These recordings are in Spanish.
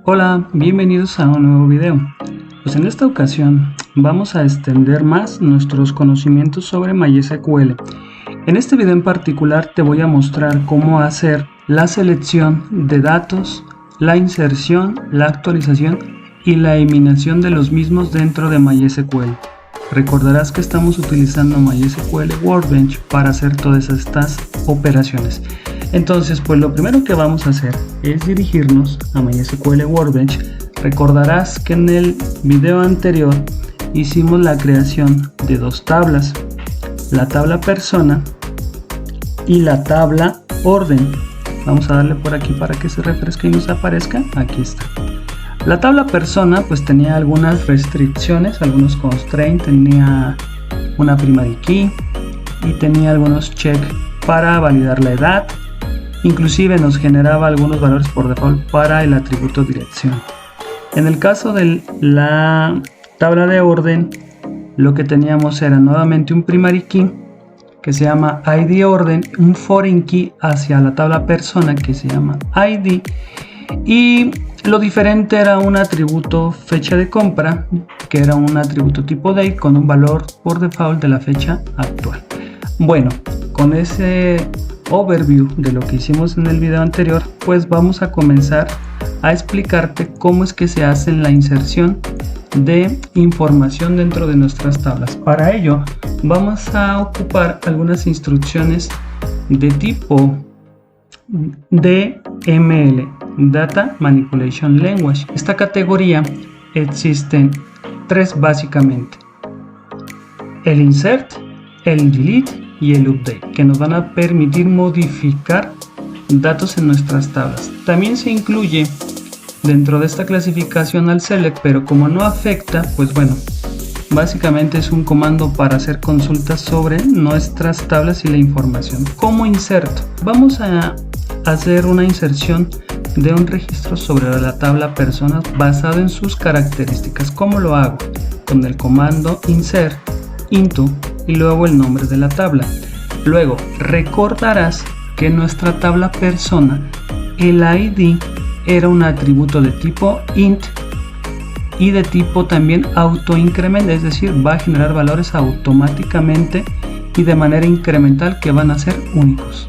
Hola, bienvenidos a un nuevo video. Pues en esta ocasión vamos a extender más nuestros conocimientos sobre MySQL. En este video en particular te voy a mostrar cómo hacer la selección de datos, la inserción, la actualización y la eliminación de los mismos dentro de MySQL. Recordarás que estamos utilizando MySQL Workbench para hacer todas estas operaciones. Entonces, pues lo primero que vamos a hacer es dirigirnos a MySQL Workbench. Recordarás que en el video anterior hicimos la creación de dos tablas, la tabla persona y la tabla orden. Vamos a darle por aquí para que se refresque y nos aparezca. Aquí está. La tabla persona pues tenía algunas restricciones, algunos constraints, tenía una primary key y tenía algunos check para validar la edad. Inclusive nos generaba algunos valores por default para el atributo dirección. En el caso de la tabla de orden, lo que teníamos era nuevamente un primary key que se llama id orden, un foreign key hacia la tabla persona que se llama id, y lo diferente era un atributo fecha de compra, que era un atributo tipo date con un valor por default de la fecha actual. Bueno, con ese overview de lo que hicimos en el video anterior, pues vamos a comenzar a explicarte cómo es que se hace la inserción de información dentro de nuestras tablas. Para ello vamos a ocupar algunas instrucciones de tipo DML, Data Manipulation Language. Esta categoría existen tres básicamente: el insert, el delete y el update, que nos van a permitir modificar datos en nuestras tablas. También se incluye dentro de esta clasificación al select, pero como no afecta, pues bueno, básicamente es un comando para hacer consultas sobre nuestras tablas y la información. Como inserto, vamos a hacer una inserción de un registro sobre la tabla personas basado en sus características. ¿Cómo lo hago? Con el comando insert into y luego el nombre de la tabla. Luego recordarás que nuestra tabla persona, el id era un atributo de tipo int y de tipo también autoincrement, es decir, va a generar valores automáticamente y de manera incremental que van a ser únicos.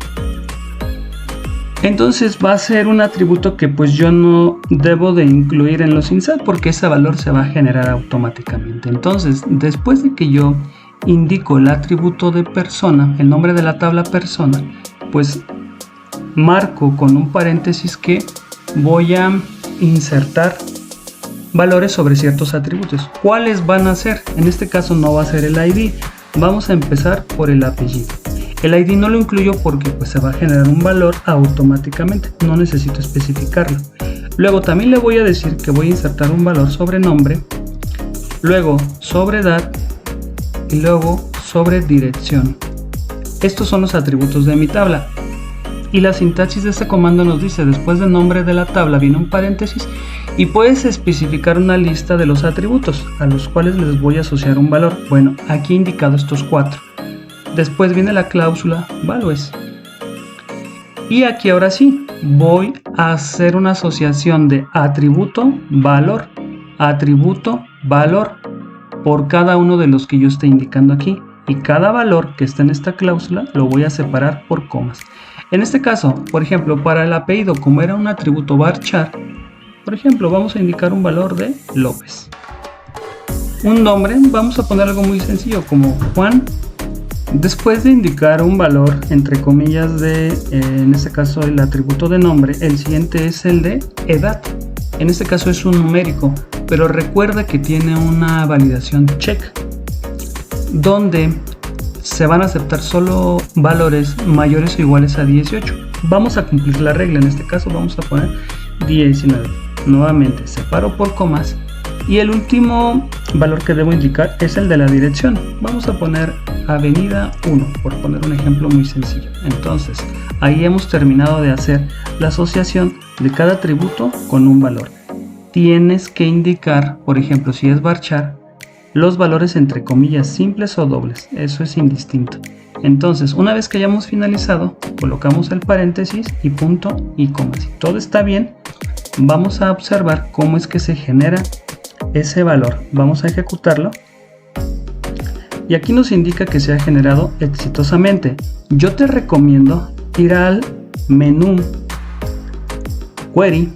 Entonces va a ser un atributo que pues yo no debo de incluir en los insert porque ese valor se va a generar automáticamente. Entonces, después de que yo indico el atributo de persona, el nombre de la tabla persona, pues marco con un paréntesis que voy a insertar valores sobre ciertos atributos. ¿Cuáles van a ser? En este caso no va a ser el id. Vamos a empezar por el apellido. El id no lo incluyo porque pues se va a generar un valor automáticamente, no necesito especificarlo. Luego también le voy a decir que voy a insertar un valor sobre nombre, luego sobre edad y luego sobre dirección. Estos son los atributos de mi tabla. Y la sintaxis de este comando nos dice: después del nombre de la tabla viene un paréntesis y puedes especificar una lista de los atributos a los cuales les voy a asociar un valor. Bueno, aquí he indicado estos cuatro. Después viene la cláusula values. Y aquí ahora sí, voy a hacer una asociación de atributo, valor por cada uno de los que yo esté indicando aquí. Y cada valor que está en esta cláusula lo voy a separar por comas. En este caso, por ejemplo, para el apellido, como era un atributo varchar, por ejemplo, vamos a indicar un valor de López. Un nombre, vamos a poner algo muy sencillo como Juan. Después de indicar un valor, entre comillas, de, en este caso, el atributo de nombre, el siguiente es el de edad. En este caso es un numérico, pero recuerda que tiene una validación check, donde se van a aceptar solo valores mayores o iguales a 18. Vamos a cumplir la regla, en este caso vamos a poner 19. Nuevamente separo por comas y el último valor que debo indicar es el de la dirección. Vamos a poner avenida 1, por poner un ejemplo muy sencillo. Entonces ahí hemos terminado de hacer la asociación de cada atributo con un valor. Tienes que indicar, por ejemplo, si es varchar, los valores entre comillas simples o dobles, eso es indistinto. Entonces, una vez que hayamos finalizado, colocamos el paréntesis y punto y coma. Si todo está bien, vamos a observar cómo es que se genera ese valor. Vamos a ejecutarlo. Y aquí nos indica que se ha generado exitosamente. Yo te recomiendo ir al menú Query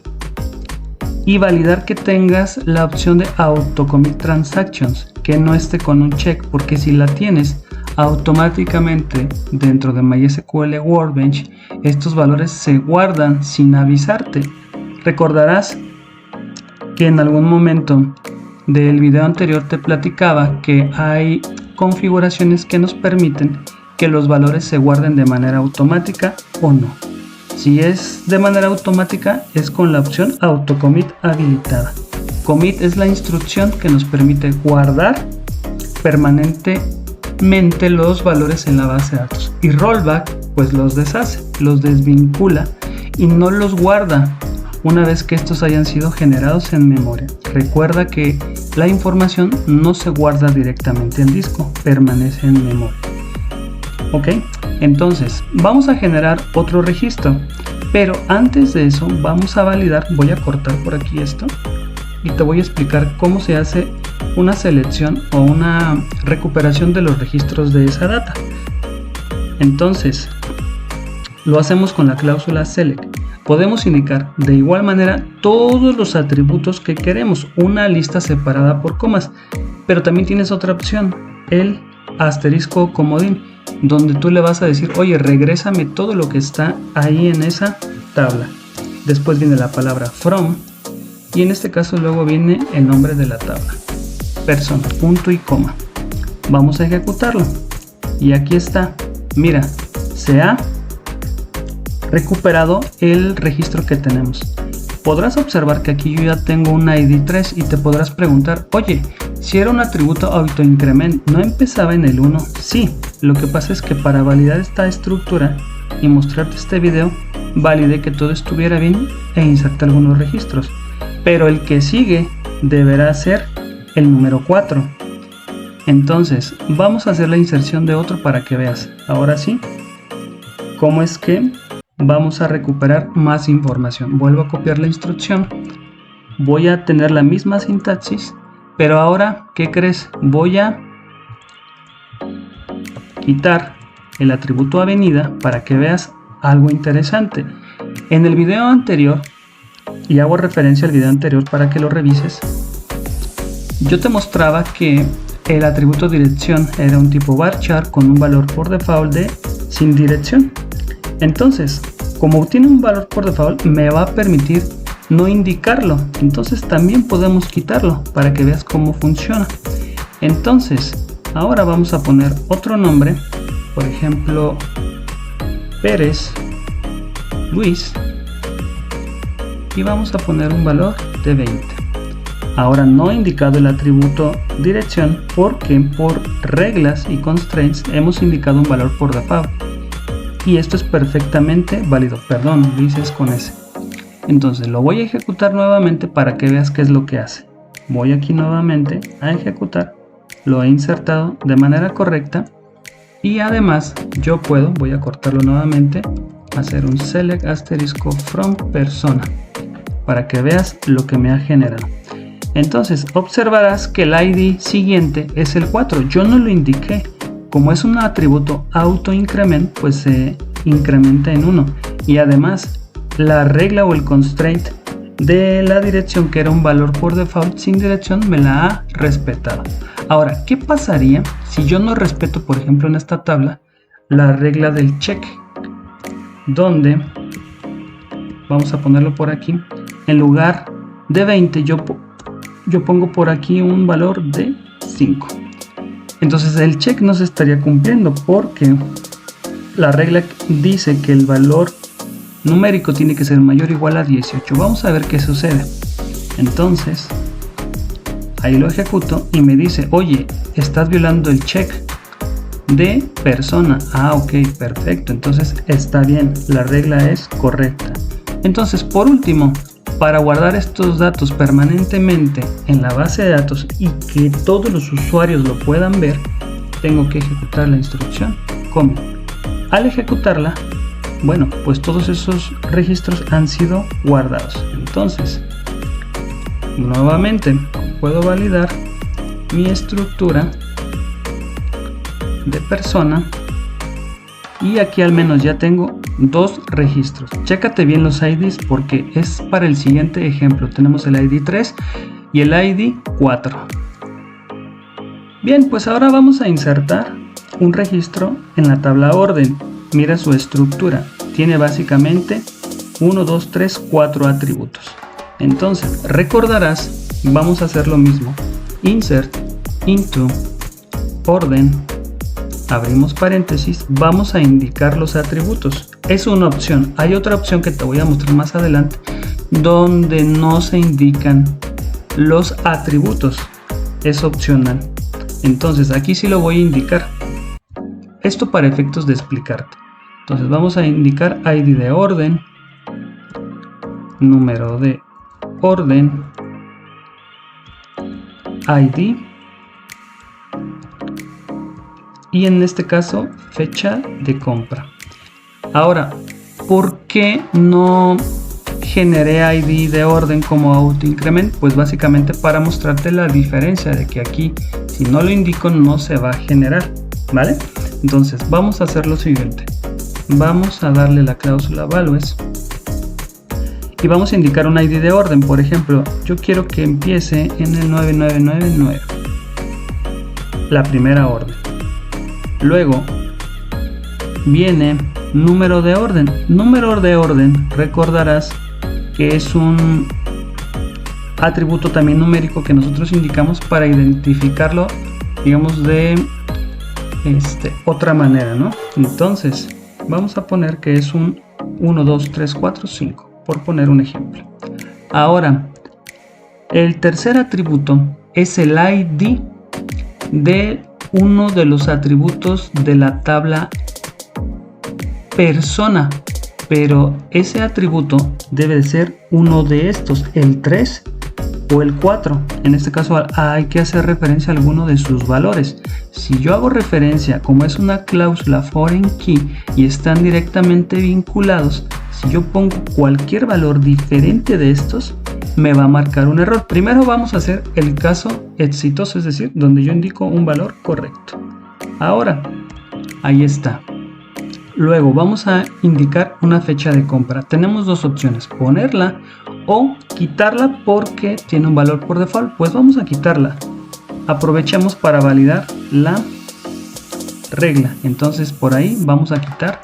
y validar que tengas la opción de Auto Commit Transactions, que no esté con un check, porque si la tienes, automáticamente dentro de MySQL Workbench estos valores se guardan sin avisarte. Recordarás que en algún momento del video anterior te platicaba que hay configuraciones que nos permiten que los valores se guarden de manera automática o no. Si es de manera automática, es con la opción Auto Commit habilitada. Commit es la instrucción que nos permite guardar permanentemente los valores en la base de datos. Y Rollback pues los deshace, los desvincula y no los guarda una vez que estos hayan sido generados en memoria. Recuerda que la información no se guarda directamente en disco, permanece en memoria. Ok, entonces vamos a generar otro registro, pero antes de eso vamos a validar. Voy a cortar por aquí esto y te voy a explicar cómo se hace una selección o una recuperación de los registros de esa data. Entonces lo hacemos con la cláusula select. Podemos indicar de igual manera todos los atributos que queremos, una lista separada por comas, pero también tienes otra opción, el asterisco comodín, donde tú le vas a decir, oye, regrésame todo lo que está ahí en esa tabla. Después viene la palabra from y en este caso luego viene el nombre de la tabla, persona, punto y coma. Vamos a ejecutarlo y aquí está. Mira, se ha recuperado el registro que tenemos. Podrás observar que aquí yo ya tengo un ID 3 y te podrás preguntar, oye, si era un atributo autoincrement, ¿no empezaba en el 1? Sí, lo que pasa es que para validar esta estructura y mostrarte este video, validé que todo estuviera bien e inserté algunos registros, pero el que sigue deberá ser el número 4. Entonces vamos a hacer la inserción de otro para que veas ahora sí cómo es que vamos a recuperar más información. Vuelvo a copiar la instrucción, voy a tener la misma sintaxis, pero ahora, ¿qué crees? Voy a quitar el atributo avenida para que veas algo interesante. En el video anterior, y hago referencia al video anterior para que lo revises, yo te mostraba que el atributo dirección era un tipo varchar con un valor por default de sin dirección. Entonces, como tiene un valor por default, me va a permitir no indicarlo. Entonces también podemos quitarlo para que veas cómo funciona. Entonces, ahora vamos a poner otro nombre, por ejemplo, Pérez Luis, y vamos a poner un valor de 20. Ahora no he indicado el atributo dirección porque por reglas y constraints hemos indicado un valor por default. Y esto es perfectamente válido. Perdón, Luis es con S. Entonces lo voy a ejecutar nuevamente para que veas qué es lo que hace. Voy aquí nuevamente a ejecutar. Lo he insertado de manera correcta. Y además yo voy a cortarlo nuevamente, hacer un select asterisco from persona para que veas lo que me ha generado. Entonces observarás que el ID siguiente es el 4. Yo no lo indiqué. Como es un atributo autoincrement, pues se incrementa en 1. Y además, la regla o el constraint de la dirección, que era un valor por default sin dirección, me la ha respetado. Ahora, ¿qué pasaría si yo no respeto, por ejemplo, en esta tabla, la regla del check? Donde, vamos a ponerlo por aquí, en lugar de 20, yo pongo por aquí un valor de 5. Entonces el check no se estaría cumpliendo porque la regla dice que el valor numérico tiene que ser mayor o igual a 18. Vamos a ver qué sucede. Entonces ahí lo ejecuto y me dice, oye, estás violando el check de persona. Ah, ok, perfecto. Entonces está bien, la regla es correcta. Entonces, por último, para guardar estos datos permanentemente en la base de datos y que todos los usuarios lo puedan ver, tengo que ejecutar la instrucción commit. Al ejecutarla, Bueno, pues todos esos registros han sido guardados. Entonces, nuevamente puedo validar mi estructura de persona y aquí al menos ya tengo dos registros. Chécate bien los IDs porque es para el siguiente ejemplo. Tenemos el ID 3 y el ID 4. Bien, pues ahora vamos a insertar un registro en la tabla orden. Mira su estructura. Tiene básicamente 1, 2, 3, 4 atributos. Entonces, recordarás, vamos a hacer lo mismo. Insert, into, orden, abrimos paréntesis, vamos a indicar los atributos. Es una opción. Hay otra opción que te voy a mostrar más adelante, donde no se indican los atributos. Es opcional. Entonces, aquí sí lo voy a indicar. Esto para efectos de explicarte. Entonces vamos a indicar ID de orden, número de orden, ID y en este caso fecha de compra. Ahora, ¿por qué no generé ID de orden como autoincrement? Pues básicamente para mostrarte la diferencia de que aquí si no lo indico no se va a generar, ¿vale? Entonces vamos a hacer lo siguiente. Vamos a darle la cláusula values y vamos a indicar un ID de orden. Por ejemplo, yo quiero que empiece en el 9999, la primera orden. Luego viene número de orden. Número de orden, recordarás que es un atributo también numérico que nosotros indicamos para identificarlo, digamos, de otra manera, ¿no? Entonces vamos a poner que es un 1, 2, 3, 4, 5, por poner un ejemplo. Ahora, el tercer atributo es el ID de uno de los atributos de la tabla persona, pero ese atributo debe de ser uno de estos, el 3 o el 4. En este caso hay que hacer referencia a alguno de sus valores. Si yo hago referencia, como es una cláusula foreign key y están directamente vinculados, si yo pongo cualquier valor diferente de estos, me va a marcar un error. Primero vamos a hacer el caso exitoso, es decir, donde yo indico un valor correcto. Ahora, ahí está. Luego vamos a indicar una fecha de compra. Tenemos dos opciones, ponerla o quitarla porque tiene un valor por default. Pues vamos a quitarla. Aprovechamos para validar la regla. Entonces por ahí vamos a quitar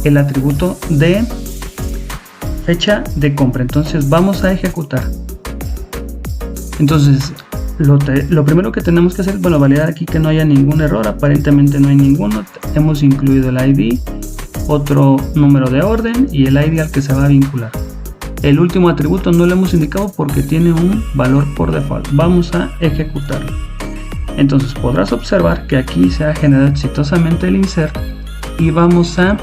el atributo de fecha de compra. Entonces vamos a ejecutar. Entonces lo primero que tenemos que hacer, bueno, validar aquí que no haya ningún error. Aparentemente no hay ninguno. Hemos incluido el ID, otro número de orden y el ID al que se va a vincular. El último atributo no lo hemos indicado porque tiene un valor por default. Vamos a ejecutarlo. Entonces podrás observar que aquí se ha generado exitosamente el insert y vamos a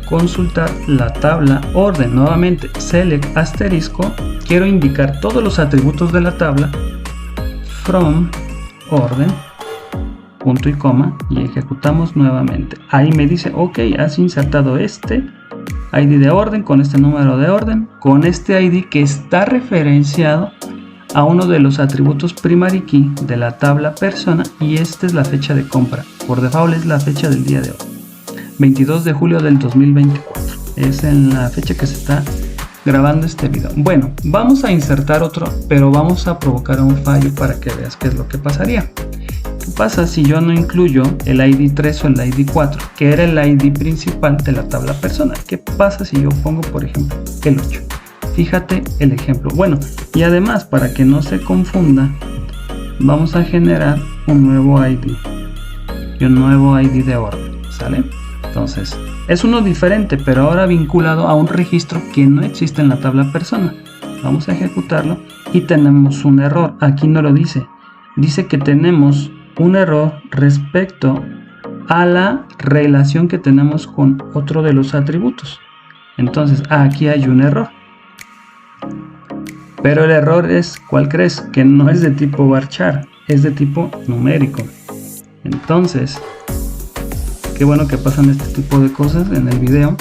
consultar la tabla orden. Nuevamente select asterisco, quiero indicar todos los atributos de la tabla from orden, punto y coma, y ejecutamos nuevamente. Ahí me dice ok, has insertado este ID de orden con este número de orden, con este ID que está referenciado a uno de los atributos primary key de la tabla persona, y esta es la fecha de compra. Por default es la fecha del día de hoy, 22 de julio del 2024. Es en la fecha que se está grabando este video. Bueno, vamos a insertar otro, pero vamos a provocar un fallo para que veas qué es lo que pasaría. ¿Qué pasa si yo no incluyo el ID 3 o el ID 4, que era el ID principal de la tabla persona? ¿Qué pasa si yo pongo, por ejemplo, el 8? Fíjate el ejemplo. Bueno, y además, para que no se confunda, vamos a generar un nuevo ID y un nuevo ID de orden, ¿sale? Entonces, es uno diferente, pero ahora vinculado a un registro que no existe en la tabla persona. Vamos a ejecutarlo y tenemos un error. Aquí no lo dice. Dice que tenemos un error respecto a la relación que tenemos con otro de los atributos. Entonces, aquí hay un error. Pero el error es, ¿cuál crees? Que no es de tipo varchar, es de tipo numérico. Entonces, Qué bueno que pasan este tipo de cosas en el video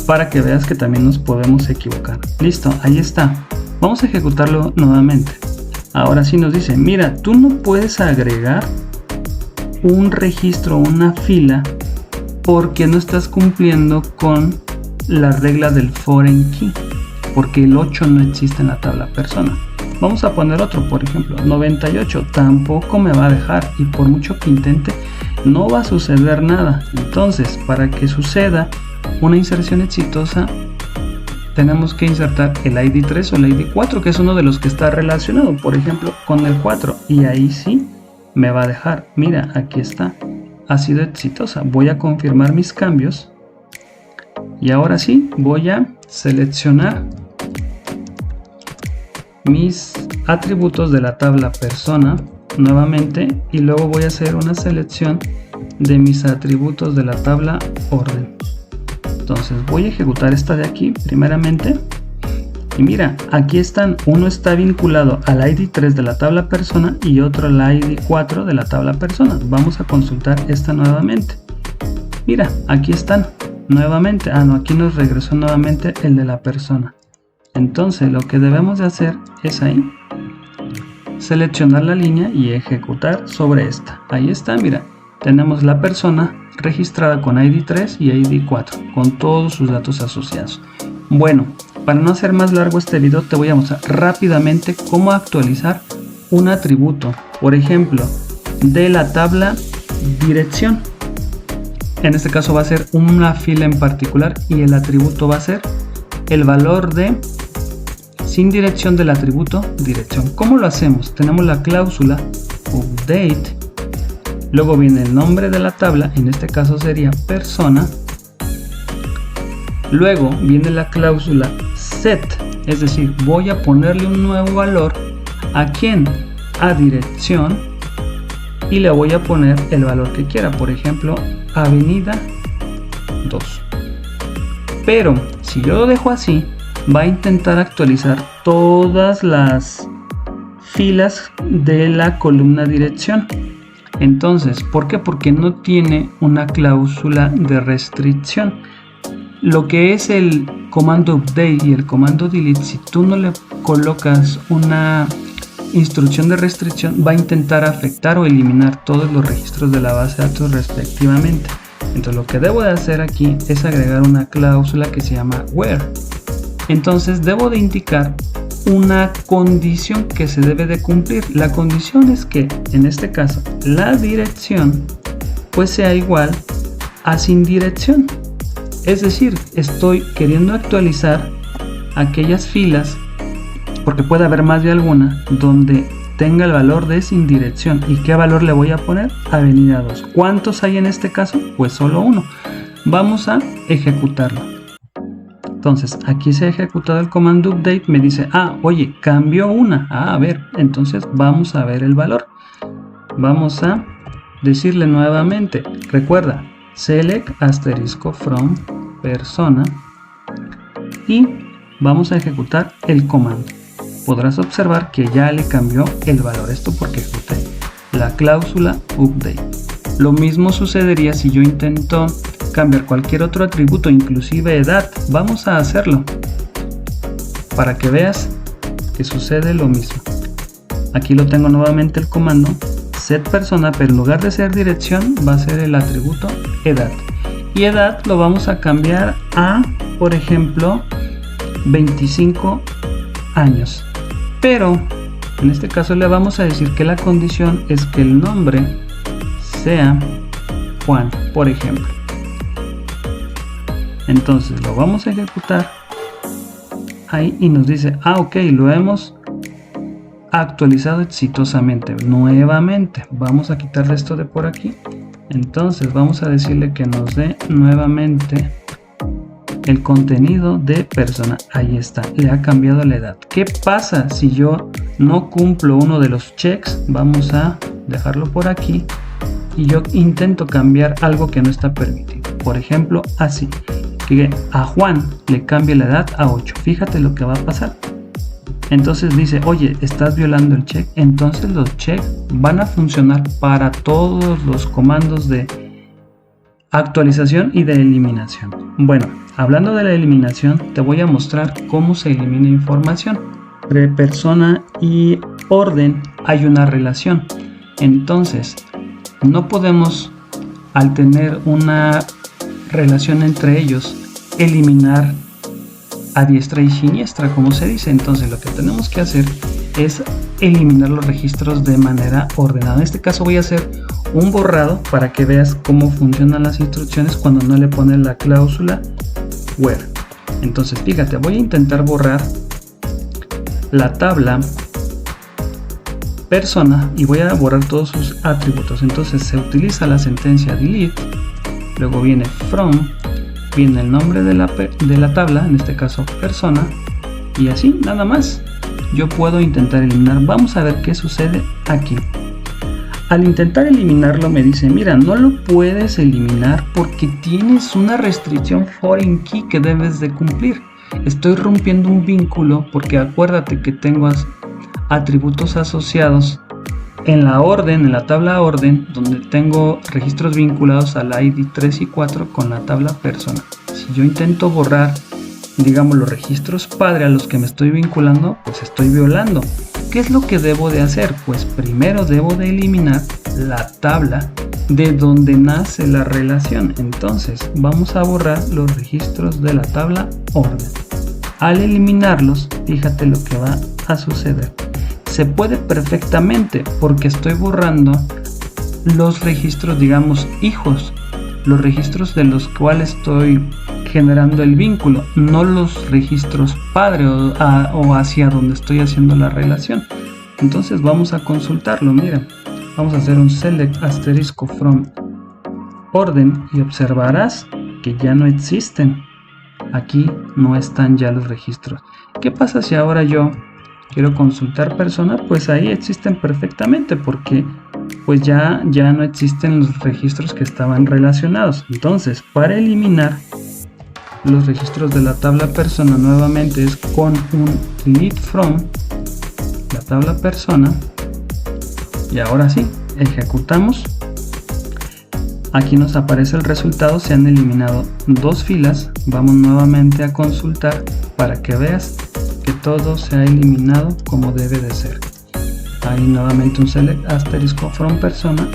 para que veas que también nos podemos equivocar. Listo, ahí está. Vamos a ejecutarlo nuevamente. Ahora sí nos dice, mira, tú no puedes agregar un registro, una fila, porque no estás cumpliendo con la regla del foreign key, porque el 8 no existe en la tabla persona. Vamos a poner otro, por ejemplo, 98, tampoco me va a dejar, y por mucho que intente, no va a suceder nada. Entonces, para que suceda una inserción exitosa, tenemos que insertar el ID 3 o el ID 4, que es uno de los que está relacionado, por ejemplo, con el 4, y ahí sí me va a dejar. Mira, aquí está, ha sido exitosa. Voy a confirmar mis cambios y ahora sí voy a seleccionar mis atributos de la tabla persona nuevamente, y luego voy a hacer una selección de mis atributos de la tabla orden. Entonces voy a ejecutar esta de aquí primeramente, y mira, aquí están, uno está vinculado al ID 3 de la tabla persona y otro al ID 4 de la tabla persona. Vamos a consultar esta nuevamente. Mira, aquí están nuevamente. Ah, no, aquí nos regresó nuevamente el de la persona. Entonces lo que debemos de hacer es ahí seleccionar la línea y ejecutar sobre esta. Ahí está, mira, tenemos la persona registrada con ID 3 y ID 4 con todos sus datos asociados. Bueno, para no hacer más largo este video, te voy a mostrar rápidamente cómo actualizar un atributo, por ejemplo, de la tabla dirección. En este caso va a ser una fila en particular y el atributo va a ser el valor de sin dirección del atributo dirección. ¿Cómo lo hacemos? Tenemos la cláusula update, luego viene el nombre de la tabla, en este caso sería persona, luego viene la cláusula set, es decir, voy a ponerle un nuevo valor a quién, a dirección, y le voy a poner el valor que quiera, por ejemplo, avenida 2. Pero si yo lo dejo así, va a intentar actualizar todas las filas de la columna dirección. Entonces, ¿por qué? Porque no tiene una cláusula de restricción. Lo que es el comando update y el comando delete, si tú no le colocas una instrucción de restricción, va a intentar afectar o eliminar todos los registros de la base de datos respectivamente. Entonces lo que debo de hacer aquí es agregar una cláusula que se llama where. Entonces debo de indicar una condición que se debe de cumplir. La condición es que en este caso la dirección pues sea igual a sin dirección. Es decir, estoy queriendo actualizar aquellas filas, porque puede haber más de alguna, donde tenga el valor de sin dirección. ¿Y qué valor le voy a poner? Avenida 2. ¿Cuántos hay en este caso? Pues solo uno. Vamos a ejecutarlo. Entonces aquí se ha ejecutado el comando update, me dice, ah, oye, cambió una. Ah, a ver, entonces vamos a ver el valor. Vamos a decirle nuevamente, recuerda, select asterisco from persona, y vamos a ejecutar el comando. Podrás observar que ya le cambió el valor, esto porque ejecuté la cláusula update. Lo mismo sucedería si yo intento cambiar cualquier otro atributo, inclusive edad. Vamos a hacerlo para que veas que sucede lo mismo. Aquí lo tengo nuevamente el comando set persona, pero en lugar de ser dirección va a ser el atributo edad, y edad lo vamos a cambiar a, por ejemplo, 25 años. Pero en este caso le vamos a decir que la condición es que el nombre sea Juan, por ejemplo. Entonces lo vamos a ejecutar ahí y nos dice, ah, ok, lo hemos actualizado exitosamente. Nuevamente vamos a quitarle esto de por aquí. Entonces vamos a decirle que nos dé nuevamente el contenido de persona. Ahí está, le ha cambiado la edad. ¿Qué pasa si yo no cumplo uno de los checks? Vamos a dejarlo por aquí y yo intento cambiar algo que no está permitido. Por ejemplo, así, que a Juan le cambie la edad a 8. Fíjate lo que va a pasar. Entonces dice, oye, estás violando el check. Entonces los checks van a funcionar para todos los comandos de actualización y de eliminación. Bueno, hablando de la eliminación, te voy a mostrar cómo se elimina información. Entre persona y orden hay una relación. Entonces, no podemos, al tener una relación entre ellos, eliminar a diestra y siniestra, como se dice. Entonces, lo que tenemos que hacer es eliminar los registros de manera ordenada. En este caso voy a hacer un borrado para que veas cómo funcionan las instrucciones cuando no le pones la cláusula where. Entonces fíjate, voy a intentar borrar la tabla persona y voy a borrar todos sus atributos. Entonces se utiliza la sentencia delete, luego viene from, viene el nombre de la tabla, en este caso persona, y así nada más. Yo puedo intentar eliminar. Vamos a ver qué sucede aquí. Al intentar eliminarlo me dice, mira, no lo puedes eliminar porque tienes una restricción foreign key que debes de cumplir. Estoy rompiendo un vínculo porque acuérdate que tengo atributos asociados en la orden, en la tabla orden, donde tengo registros vinculados al ID 3 y 4 con la tabla persona. Si yo intento borrar, digamos, los registros padre a los que me estoy vinculando, pues estoy violando. ¿Qué es lo que debo de hacer? Pues primero debo de eliminar la tabla de donde nace la relación. Entonces vamos a borrar los registros de la tabla orden. Al eliminarlos, fíjate lo que va a suceder. Se puede perfectamente porque estoy borrando los registros, digamos, hijos, los registros de los cuales estoy generando el vínculo, no los registros padre o hacia donde estoy haciendo la relación. Entonces vamos a consultarlo. Mira, vamos a hacer un select asterisco from orden y observarás que ya no existen. Aquí no están ya los registros. ¿Qué pasa si ahora yo quiero consultar persona? Pues ahí existen perfectamente porque pues ya no existen los registros que estaban relacionados. Entonces, para eliminar los registros de la tabla persona nuevamente es con un delete from la tabla persona, y ahora sí, ejecutamos. Aquí nos aparece el resultado, se han eliminado dos filas. Vamos nuevamente a consultar para que veas que todo se ha eliminado como debe de ser. Ahí nuevamente un select asterisco from persona,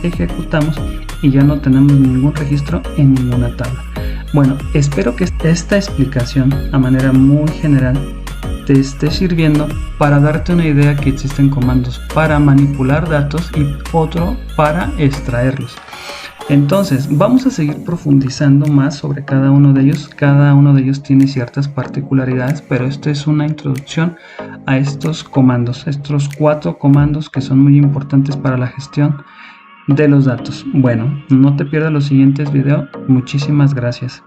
ejecutamos y ya no tenemos ningún registro en ninguna tabla. Bueno, espero que esta explicación a manera muy general te esté sirviendo para darte una idea que existen comandos para manipular datos y otro para extraerlos. Entonces, vamos a seguir profundizando más sobre cada uno de ellos. Cada uno de ellos tiene ciertas particularidades, pero esto es una introducción a estos comandos, estos 4 comandos que son muy importantes para la gestión de los datos. Bueno, no te pierdas los siguientes videos. Muchísimas gracias.